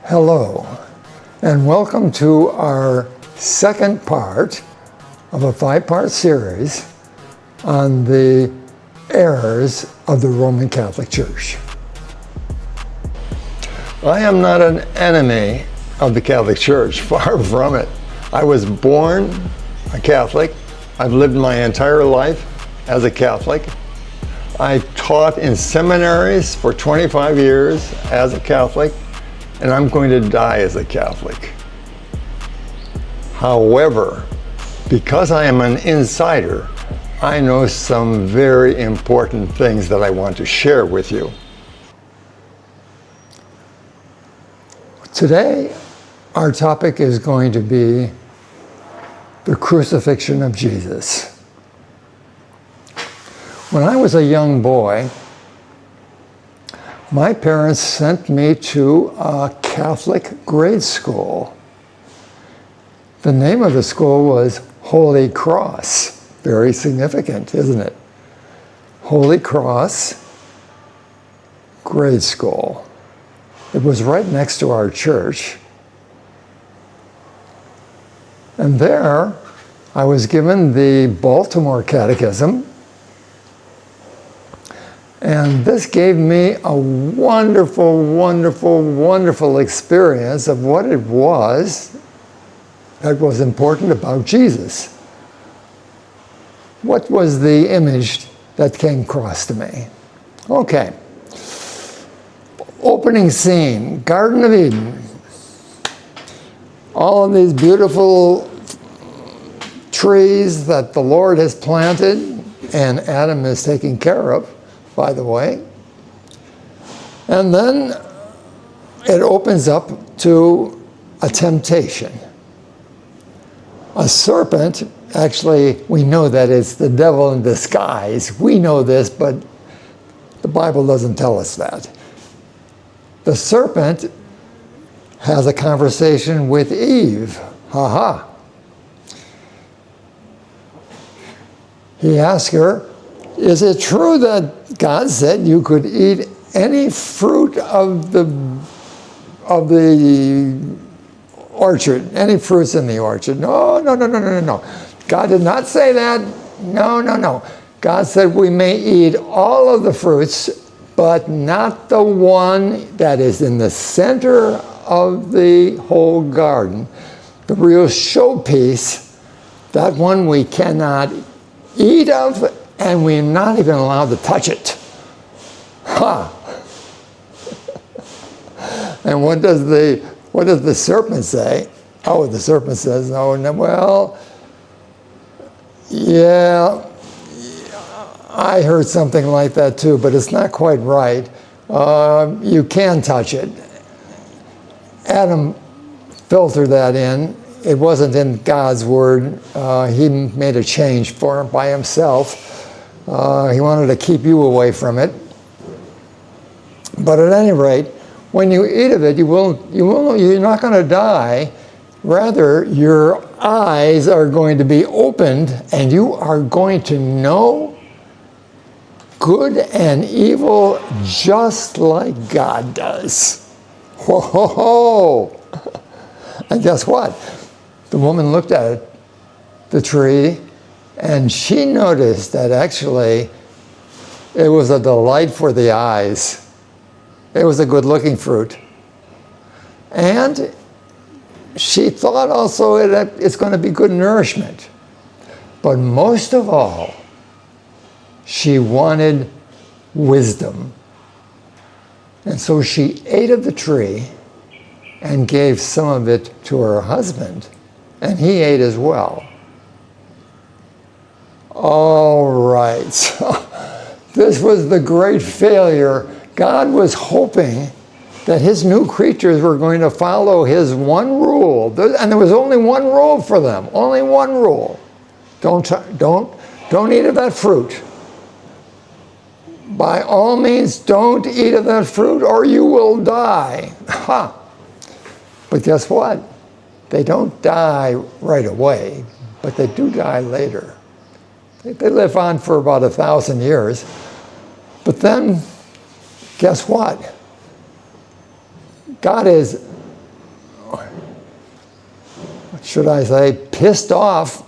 Hello, and welcome to our second part of a 5-part series on the errors of the Roman Catholic Church. I am not an enemy of the Catholic Church, far from it. I was born a Catholic. I've lived my entire life as a Catholic. I taught in seminaries for 25 years as a Catholic, and I'm going to die as a Catholic. However, because I am an insider, I know some very important things that I want to share with you. Today, our topic is going to be the crucifixion of Jesus. When I was a young boy, my parents sent me to a Catholic grade school. The name of the school was Holy Cross. Very significant, isn't it? Holy Cross Grade School. It was right next to our church. And there, I was given the Baltimore Catechism. And this gave me a wonderful, wonderful, wonderful experience of what it was that was important about Jesus. What was the image that came across to me? Okay. Opening scene, Garden of Eden. All of these beautiful trees that the Lord has planted and Adam is taking care of, by the way. And then it opens up to a temptation. A serpent, actually, we know that it's the devil in disguise. We know this, but the Bible doesn't tell us that. The serpent has a conversation with Eve. He asks her, is it true that God said you could eat any fruit of the orchard, any fruits in the orchard? No. God did not say that. No. God said we may eat all of the fruits, but not the one that is in the center of the whole garden. The real showpiece, that one we cannot eat of, and we're not even allowed to touch it. And what does the serpent say? Oh, the serpent says, well, yeah, I heard something like that too, but it's not quite right. You can touch it. Adam filtered that in. It wasn't in God's word. He made a change for it by himself. He wanted to keep you away from it. But at any rate, when you eat of it, you're not going to die. Rather, your eyes are going to be opened, and you are going to know good and evil just like God does. Whoa! And guess what? The woman looked at it, the tree, and she noticed that actually it was a delight for the eyes. It was a good-looking fruit. And she thought also that it's going to be good nourishment. But most of all, she wanted wisdom. And so she ate of the tree and gave some of it to her husband, and he ate as well. All right, so this was the great failure. God was hoping that his new creatures were going to follow his one rule, and there was only one rule for them, only one rule. Don't eat of that fruit. By all means, don't eat of that fruit or you will die. But guess what? They don't die right away, but they do die later. They live on for about 1,000 years. But then, guess what? God is should I say, pissed off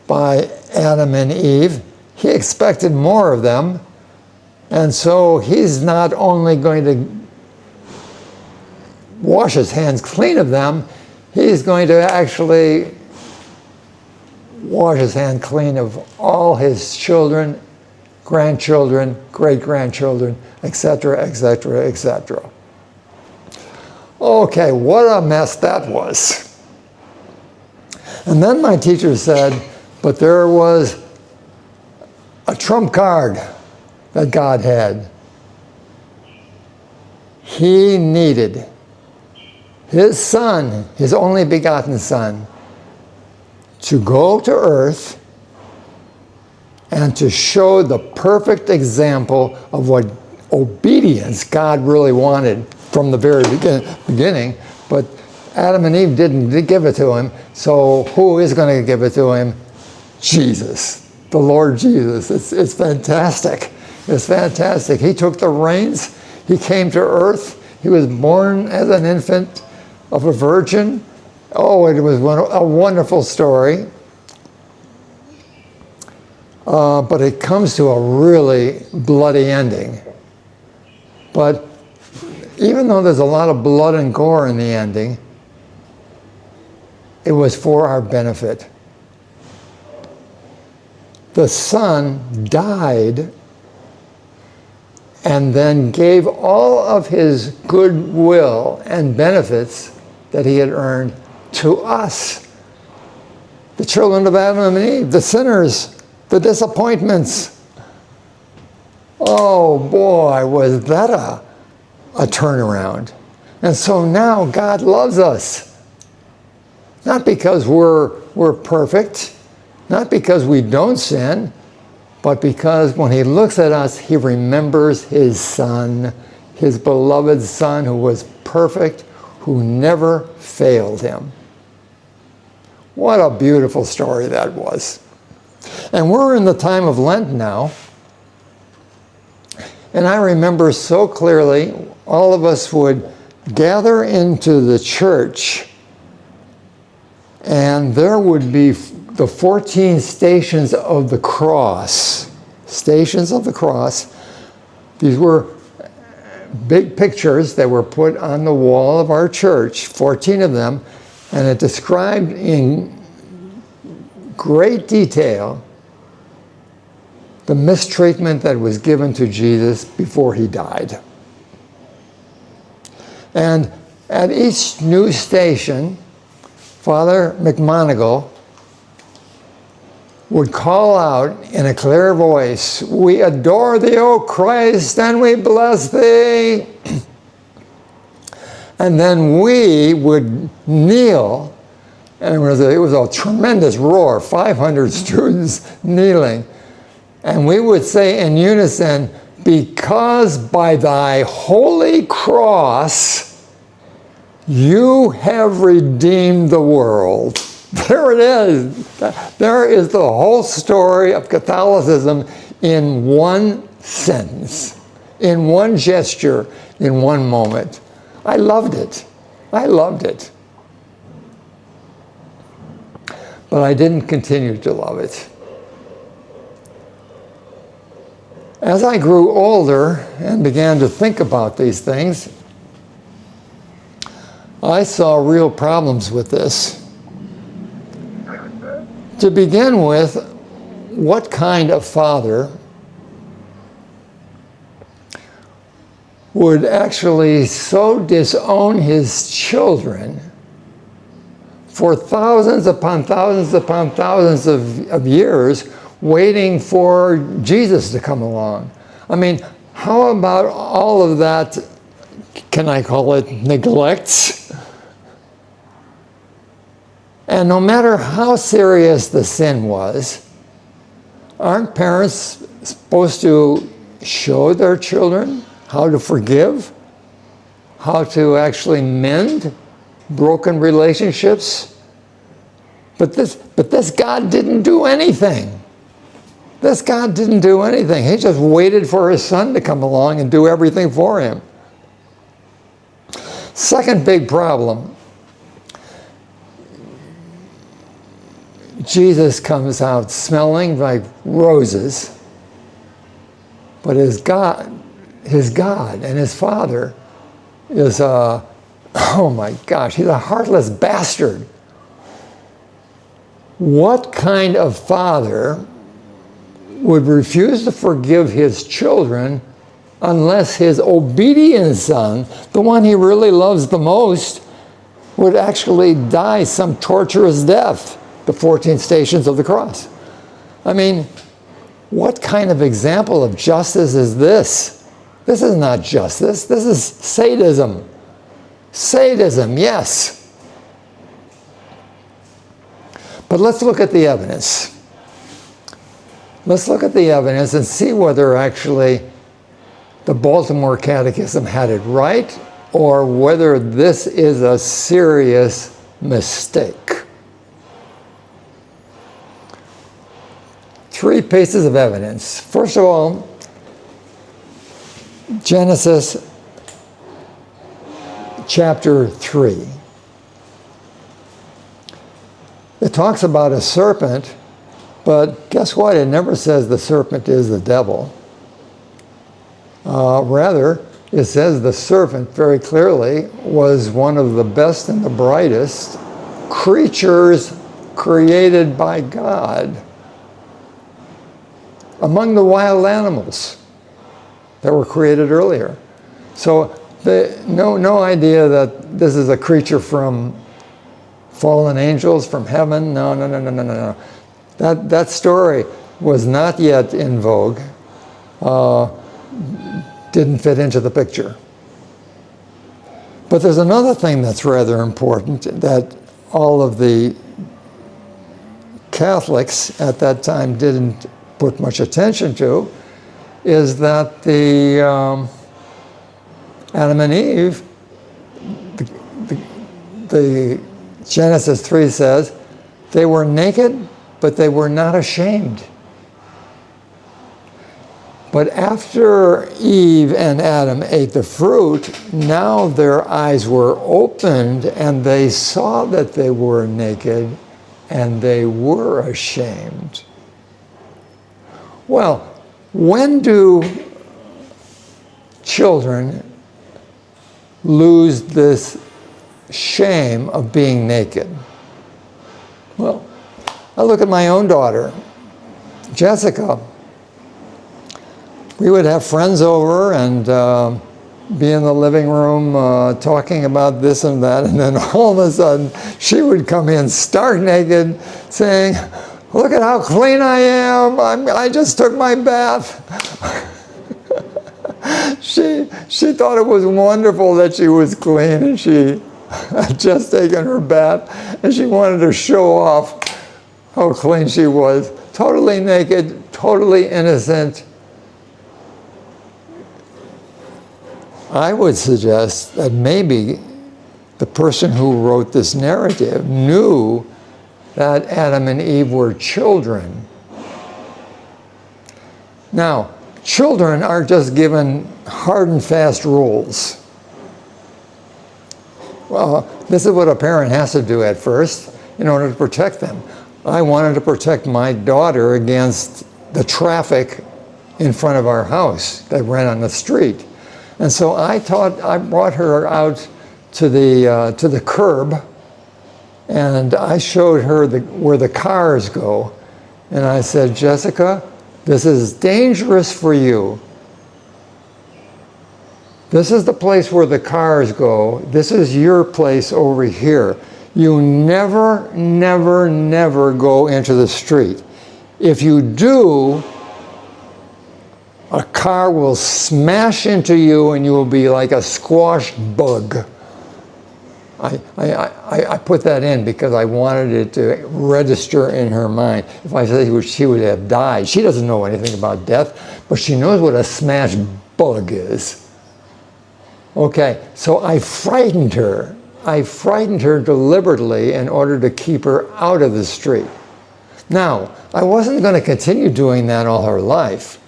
by Adam and Eve. He expected more of them. And so he's not only going to wash his hands clean of them, he's going to actually wash his hands clean of all his children, grandchildren, great-grandchildren, etc., etc., etc. Okay, what a mess that was. And then my teacher said, but there was a trump card that God had. He needed his son, his only begotten son, to go to earth and to show the perfect example of what obedience God really wanted from the very beginning. But Adam and Eve didn't give it to him, so who is going to give it to him? Jesus, the Lord Jesus. It's fantastic. It's fantastic. He took the reins. He came to earth. He was born as an infant of a virgin. Oh, it was a wonderful story. But it comes to a really bloody ending. But even though there's a lot of blood and gore in the ending, it was for our benefit. The Son died and then gave all of his goodwill and benefits that he had earned to us, the children of Adam and Eve, the sinners, the disappointments. Oh boy, was that a turnaround. And so now God loves us. Not because we're perfect, not because we don't sin, but because when he looks at us, he remembers his son, his beloved son who was perfect, who never failed him. What a beautiful story that was. And we're in the time of Lent now. And I remember so clearly, all of us would gather into the church, and there would be the 14 stations of the cross. Stations of the cross. These were big pictures that were put on the wall of our church, 14 of them, and it described in great detail the mistreatment that was given to Jesus before he died. And at each new station, Father McMonigal would call out in a clear voice, "We adore thee, O Christ, and we bless thee." And then we would kneel, and it was a tremendous roar, 500 students kneeling. And we would say in unison, "Because by thy holy cross, you have redeemed the world." There it is. There is the whole story of Catholicism in one sentence, in one gesture, in one moment. I loved it. I loved it. But I didn't continue to love it. As I grew older and began to think about these things, I saw real problems with this. To begin with, what kind of father would actually so disown his children for thousands upon thousands upon thousands of years waiting for Jesus to come along? I mean, how about all of that, can I call it neglect? And no matter how serious the sin was, aren't parents supposed to show their children how to forgive, how to actually mend broken relationships? But this God didn't do anything. This God didn't do anything. He just waited for his son to come along and do everything for him. Second big problem. Jesus comes out smelling like roses, but his God and his Father is oh my gosh, he's a heartless bastard. What kind of father would refuse to forgive his children unless his obedient son, the one he really loves the most, would actually die some torturous death, the 14 stations of the cross? I mean, what kind of example of justice is this? This is not justice. This is sadism. Sadism, yes. But let's look at the evidence. Let's look at the evidence and see whether actually the Baltimore Catechism had it right or whether this is a serious mistake. 3 pieces of evidence. First of all, Genesis chapter 3. It talks about a serpent, but guess what? It never says the serpent is the devil. Rather, it says the serpent very clearly was one of the best and the brightest creatures created by God among the wild animals that were created earlier. So no idea that this is a creature from fallen angels from heaven. No. That story was not yet in vogue. Didn't fit into the picture. But there's another thing that's rather important that all of the Catholics at that time didn't put much attention to, is that the Adam and Eve, the Genesis 3 says, they were naked, but they were not ashamed. But after Eve and Adam ate the fruit, now their eyes were opened and they saw that they were naked and they were ashamed. Well, when do children lose this shame of being naked? Well, I look at my own daughter, Jessica. We would have friends over and be in the living room talking about this and that, and then all of a sudden she would come in stark naked saying, "Look at how clean I am, I just took my bath." She thought it was wonderful that she was clean and she had just taken her bath, and she wanted to show off how clean she was. Totally naked, totally innocent. I would suggest that maybe the person who wrote this narrative knew that Adam and Eve were children. Now, children are just given hard and fast rules. Well, this is what a parent has to do at first in order to protect them. I wanted to protect my daughter against the traffic in front of our house that ran on the street. And so I brought her out to the curb, and I showed her where the cars go. And I said, "Jessica, this is dangerous for you. This is the place where the cars go. This is your place over here. You never, never, never go into the street. If you do, a car will smash into you and you will be like a squashed bug." I put that in because I wanted it to register in her mind. If I said she would have died, she doesn't know anything about death, but she knows what a smashed bug is. Okay, so I frightened her. I frightened her deliberately in order to keep her out of the street. Now, I wasn't going to continue doing that all her life.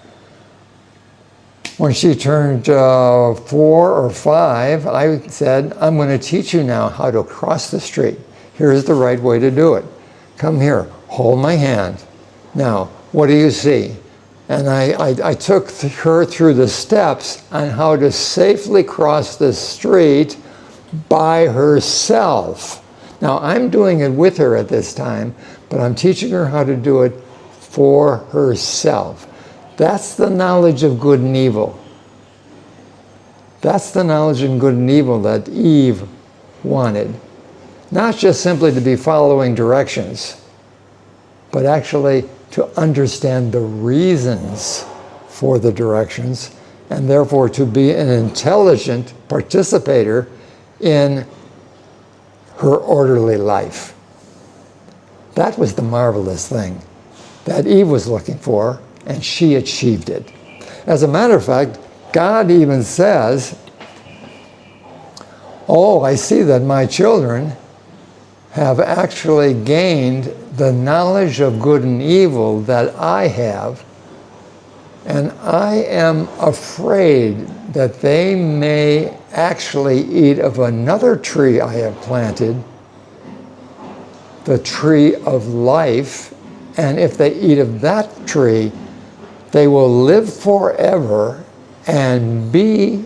When she turned 4 or 5, I said, "I'm going to teach you now how to cross the street. Here's the right way to do it. Come here. hold my hand. Now, what do you see? And I took her through the steps on how to safely cross the street by herself. Now, I'm doing it with her at this time, but I'm teaching her how to do it for herself. That's the knowledge of good and evil. That's the knowledge of good and evil that Eve wanted. Not just simply to be following directions, but actually to understand the reasons for the directions, and therefore to be an intelligent participator in her orderly life. That was the marvelous thing that Eve was looking for, and she achieved it. As a matter of fact, God even says, oh, I see that my children have actually gained the knowledge of good and evil that I have, and I am afraid that they may actually eat of another tree I have planted, the tree of life, and if they eat of that tree, they will live forever and be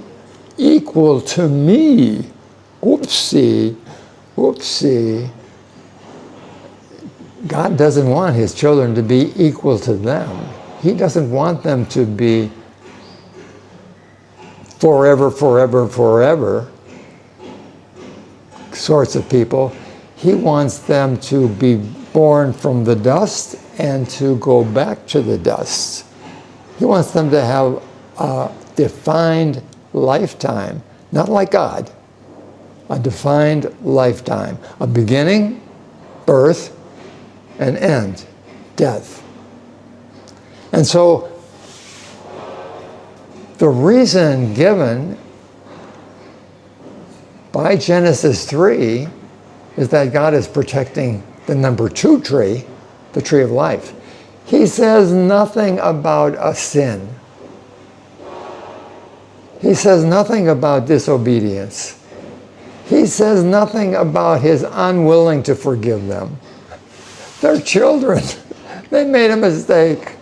equal to me. Oopsie, oopsie. God doesn't want his children to be equal to them. He doesn't want them to be forever, forever, forever sorts of people. He wants them to be born from the dust and to go back to the dust. He wants them to have a defined lifetime, not like God, a defined lifetime, a beginning, birth, an end, death. And so the reason given by Genesis 3 is that God is protecting the number 2 tree, the tree of life. He says nothing about a sin. He says nothing about disobedience. He says nothing about his unwilling to forgive them. They're children. They made a mistake.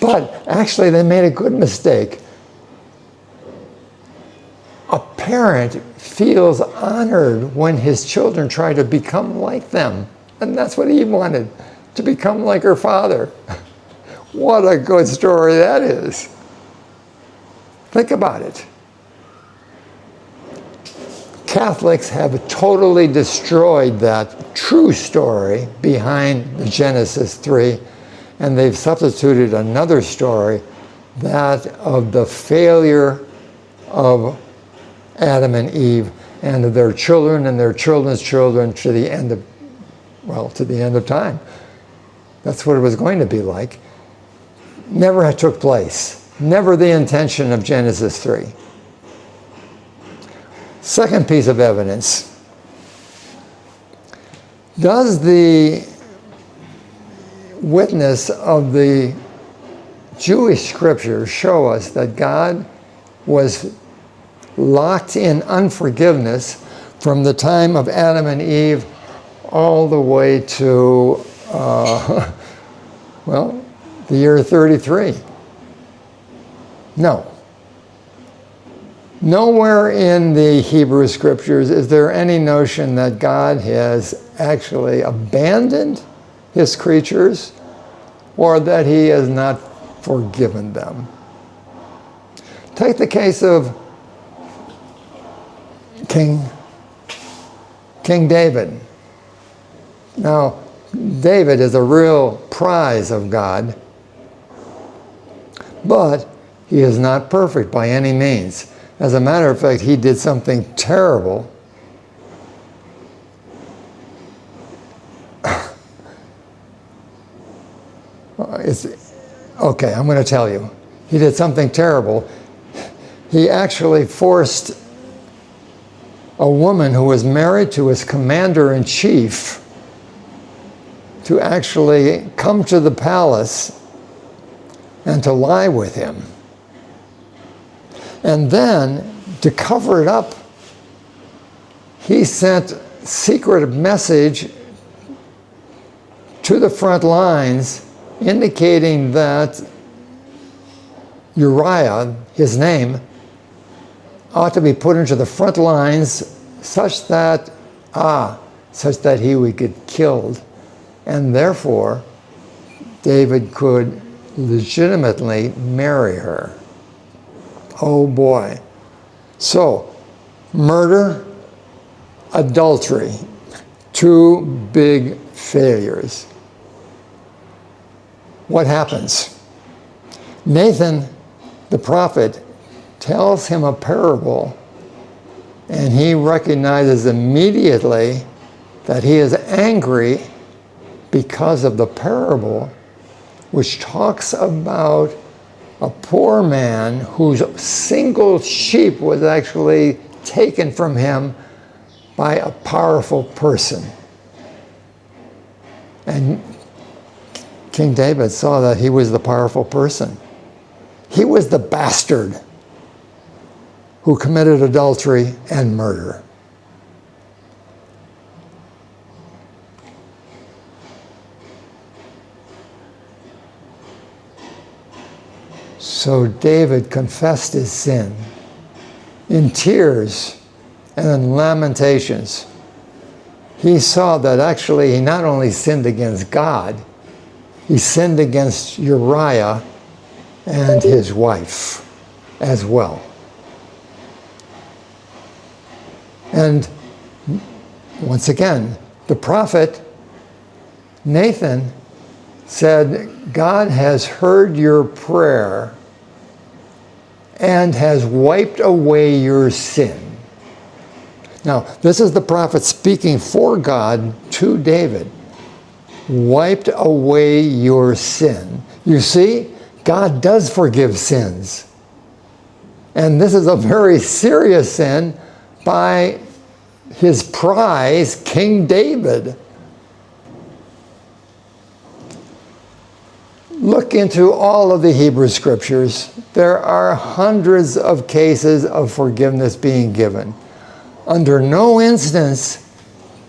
But actually, they made a good mistake. A parent feels honored when his children try to become like them. And that's what Eve wanted, to become like her father. What a good story that is. Think about it. Catholics have totally destroyed that true story behind the Genesis 3, and they've substituted another story, that of the failure of Adam and Eve and of their children and their children's children to the end of, well, to the end of time. That's what it was going to be like. Never took place. Never the intention of Genesis 3. Second piece of evidence. Does the witness of the Jewish scriptures show us that God was locked in unforgiveness from the time of Adam and Eve all the way to, well, the year 33? No. Nowhere in the Hebrew scriptures is there any notion that God has actually abandoned his creatures or that he has not forgiven them. Take the case of King David. Now, David is a real prize of God, but he is not perfect by any means. As a matter of fact, he did something terrible. Okay, I'm going to tell you. He did something terrible. He actually forced a woman who was married to his commander-in-chief to actually come to the palace and to lie with him. And then, to cover it up, he sent a secret message to the front lines, indicating that Uriah, his name, ought to be put into the front lines such that he would get killed, and therefore David could legitimately marry her. Oh boy. So, murder, adultery, two big failures. What happens? Nathan, the prophet, tells him a parable, and he recognizes immediately that he is angry because of the parable, which talks about a poor man whose single sheep was actually taken from him by a powerful person. And King David saw that he was the powerful person. He was the bastard who committed adultery and murder. So David confessed his sin in tears and in lamentations. He saw that actually he not only sinned against God, he sinned against Uriah and his wife as well. And once again, the prophet Nathan said, God has heard your prayer and has wiped away your sin. Now, this is the prophet speaking for God to David. Wiped away your sin. You see, God does forgive sins. And this is a very serious sin by his prize, King David. Look into all of the Hebrew scriptures. There are hundreds of cases of forgiveness being given. Under no instance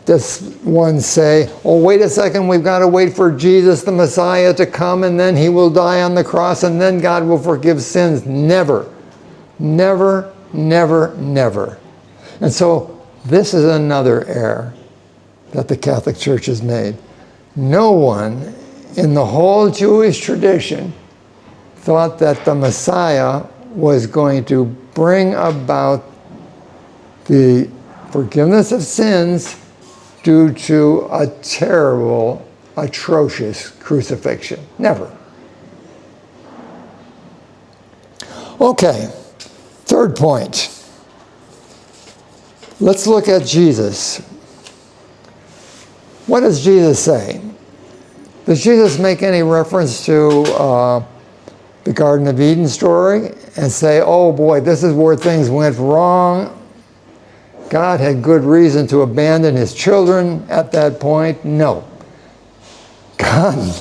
does one say, oh, wait a second, we've got to wait for Jesus, the Messiah, to come, and then he will die on the cross, and then God will forgive sins. Never. Never, never, never. And so this is another error that the Catholic Church has made. No one in the whole Jewish tradition thought that the Messiah was going to bring about the forgiveness of sins due to a terrible, atrocious crucifixion. Never. Okay, third point. Let's look at Jesus. What does Jesus say? Does Jesus make any reference to the Garden of Eden story and say, oh boy, this is where things went wrong? God had good reason to abandon his children at that point? No. God,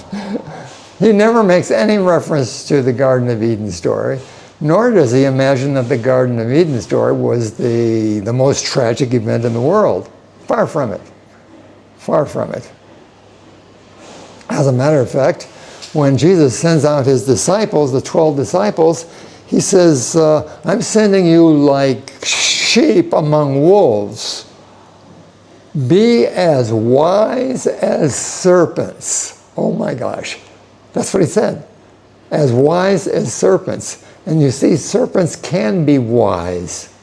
he never makes any reference to the Garden of Eden story, nor does he imagine that the Garden of Eden story was the most tragic event in the world. Far from it. Far from it. As a matter of fact, when Jesus sends out his disciples, the 12 disciples, he says, I'm sending you like sheep among wolves. Be as wise as serpents. Oh my gosh. That's what he said. As wise as serpents. And you see, serpents can be wise.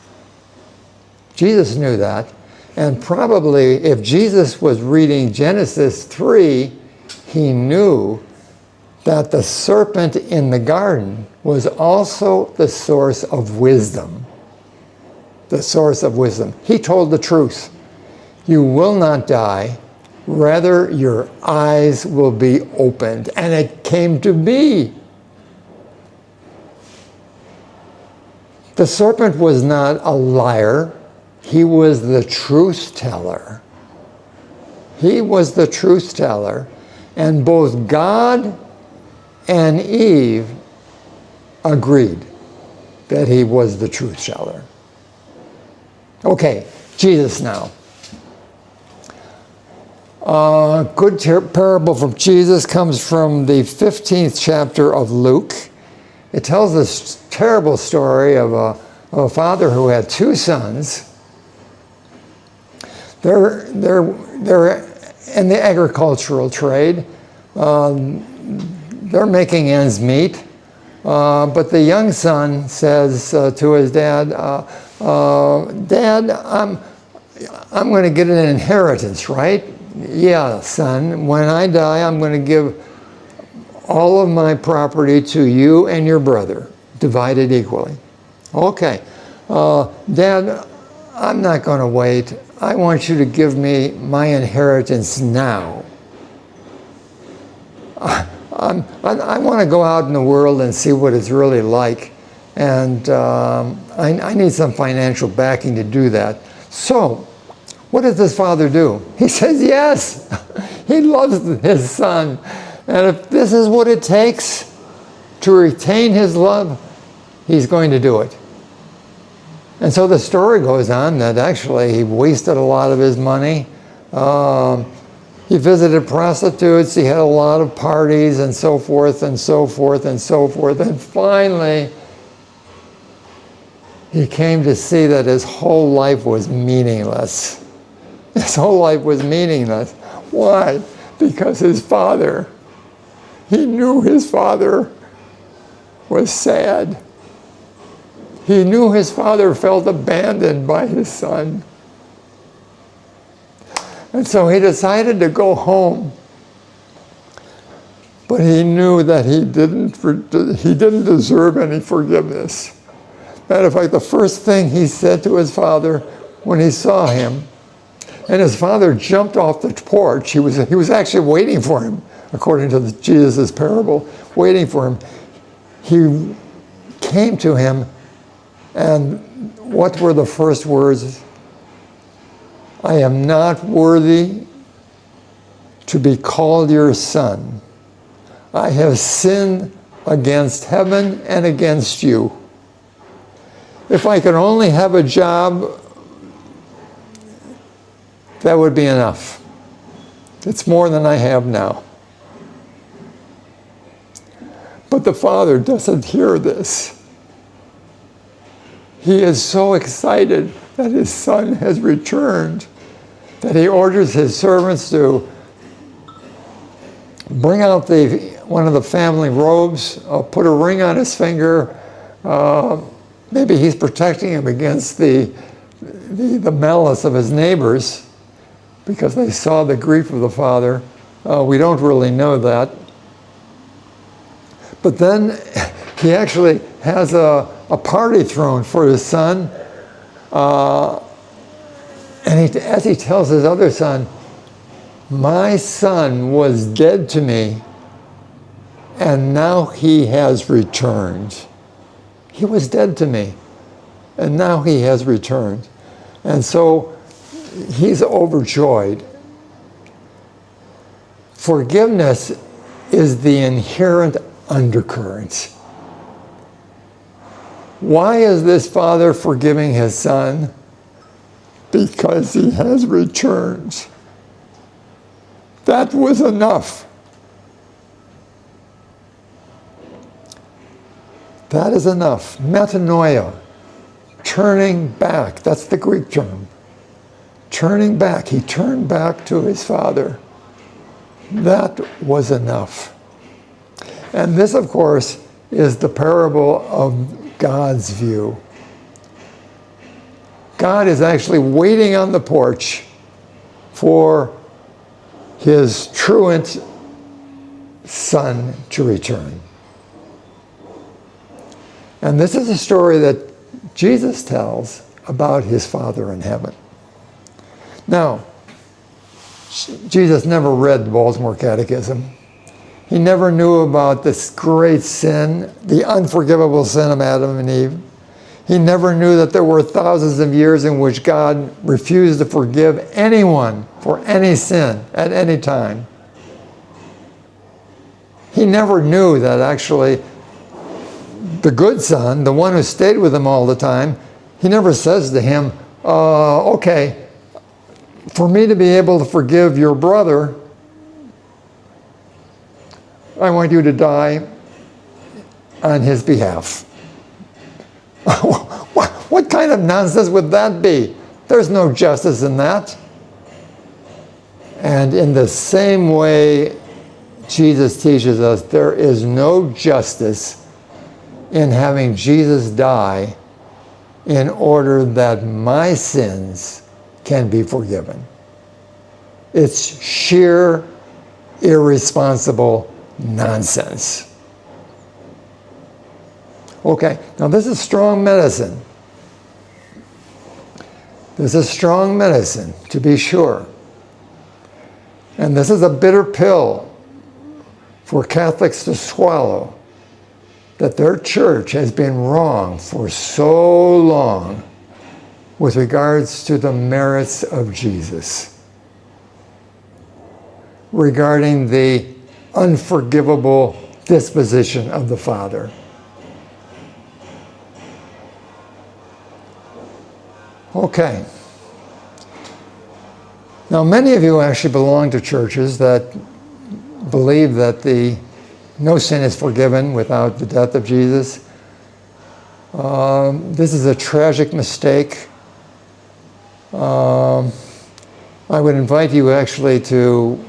Jesus knew that. And probably if Jesus was reading Genesis 3, he knew that the serpent in the garden was also the source of wisdom. The source of wisdom. He told the truth. You will not die. Rather, your eyes will be opened. And it came to be. The serpent was not a liar. He was the truth teller. He was the truth teller. And both God and Eve agreed that he was the truth teller. Okay, Jesus now. Good parable from Jesus comes from the 15th chapter of Luke. It tells this terrible story of a father who had two sons. They're in the agricultural trade. They're making ends meet. But the young son says to his dad, Dad, I'm going to get an inheritance, right? Yeah, son, when I die, I'm going to give all of my property to you and your brother, divided equally. Okay, Dad, I'm not going to wait. I want you to give me my inheritance now. I want to go out in the world and see what it's really like, and I need some financial backing to do that. So, what does this father do? He says yes. He loves his son. And if this is what it takes to retain his love, he's going to do it. And so the story goes on that actually he wasted a lot of his money. He visited prostitutes. He had a lot of parties and so forth and so forth and so forth. And finally, he came to see that his whole life was meaningless. His whole life was meaningless. Why? Because his father, he knew his father was sad. He knew his father felt abandoned by his son. And so he decided to go home. But he knew that he didn't deserve any forgiveness. Matter of fact, the first thing he said to his father when he saw him, and his father jumped off the porch. He was actually waiting for him, according to Jesus' parable, waiting for him. He came to him, and what were the first words? I am not worthy to be called your son. I have sinned against heaven and against you. If I could only have a job, that would be enough. It's more than I have now. But the father doesn't hear this. He is so excited that his son has returned that he orders his servants to bring out one of the family robes, put a ring on his finger. Maybe he's protecting him against the malice of his neighbors, because they saw the grief of the father. We don't really know that. But then he actually has a party thrown for his son. And as he tells his other son, my son was dead to me, and now he has returned. He was dead to me, and now he has returned. And so he's overjoyed. Forgiveness is the inherent undercurrent. Why is this father forgiving his son? Because he has returned. That was enough. That is enough. Metanoia, turning back. That's the Greek term. Turning back. He turned back to his father. That was enough. And this, of course, is the parable of God's view. God is actually waiting on the porch for his truant son to return. And this is a story that Jesus tells about his Father in heaven. Now, Jesus never read the Baltimore Catechism. He never knew about this great sin, the unforgivable sin of Adam and Eve. He never knew that there were thousands of years in which God refused to forgive anyone for any sin at any time. He never knew that actually the good son, the one who stayed with him all the time, he never says to him, okay, for me to be able to forgive your brother, I want you to die on his behalf. What kind of nonsense would that be? There's no justice in that. And in the same way, Jesus teaches us there is no justice in having Jesus die in order that my sins can be forgiven. It's sheer, irresponsible nonsense. Okay, now this is strong medicine. This is strong medicine, to be sure. And this is a bitter pill for Catholics to swallow, that their church has been wrong for so long with regards to the merits of Jesus, regarding the unforgivable disposition of the Father. Okay. Now, many of you actually belong to churches that believe that no sin is forgiven without the death of Jesus. This is a tragic mistake. I would invite you actually to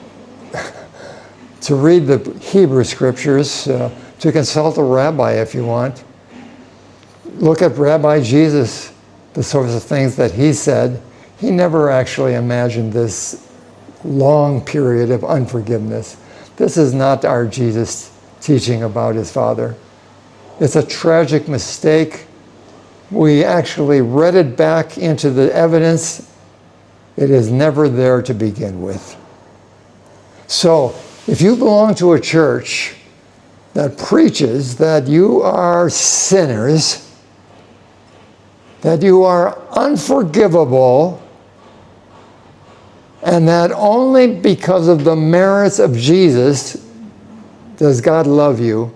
read the Hebrew Scriptures, to consult a rabbi if you want. Look at Rabbi Jesus, the sorts of things that he said. He never actually imagined this long period of unforgiveness. This is not our Jesus teaching about his Father. It's a tragic mistake. We actually read it back into the evidence. It is never there to begin with. So, if you belong to a church that preaches that you are sinners, that you are unforgivable, and that only because of the merits of Jesus does God love you,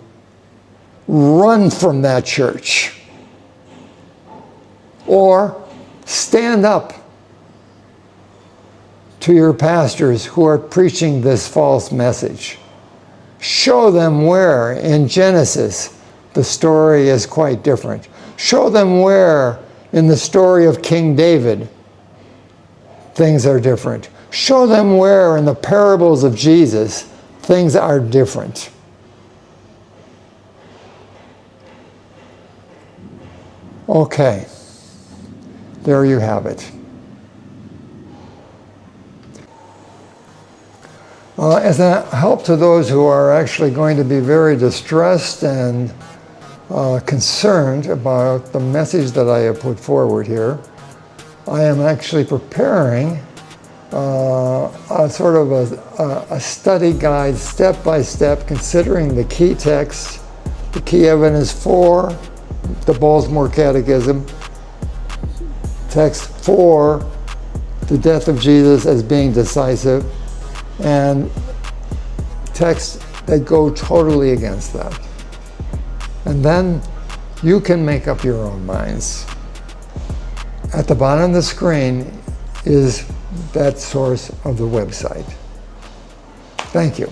run from that church. Or stand up to your pastors who are preaching this false message. Show them where in Genesis the story is quite different. Show them where in the story of King David things are different. Show them where in the parables of Jesus things are different. Okay, there you have it. As a help to those who are actually going to be very distressed and concerned about the message that I have put forward here, I am actually preparing a sort of a study guide, step by step, considering the key texts, the key evidence for the Baltimore Catechism, text for the death of Jesus as being decisive, and texts that go totally against that. And then you can make up your own minds. At the bottom of the screen is that source of the website. Thank you.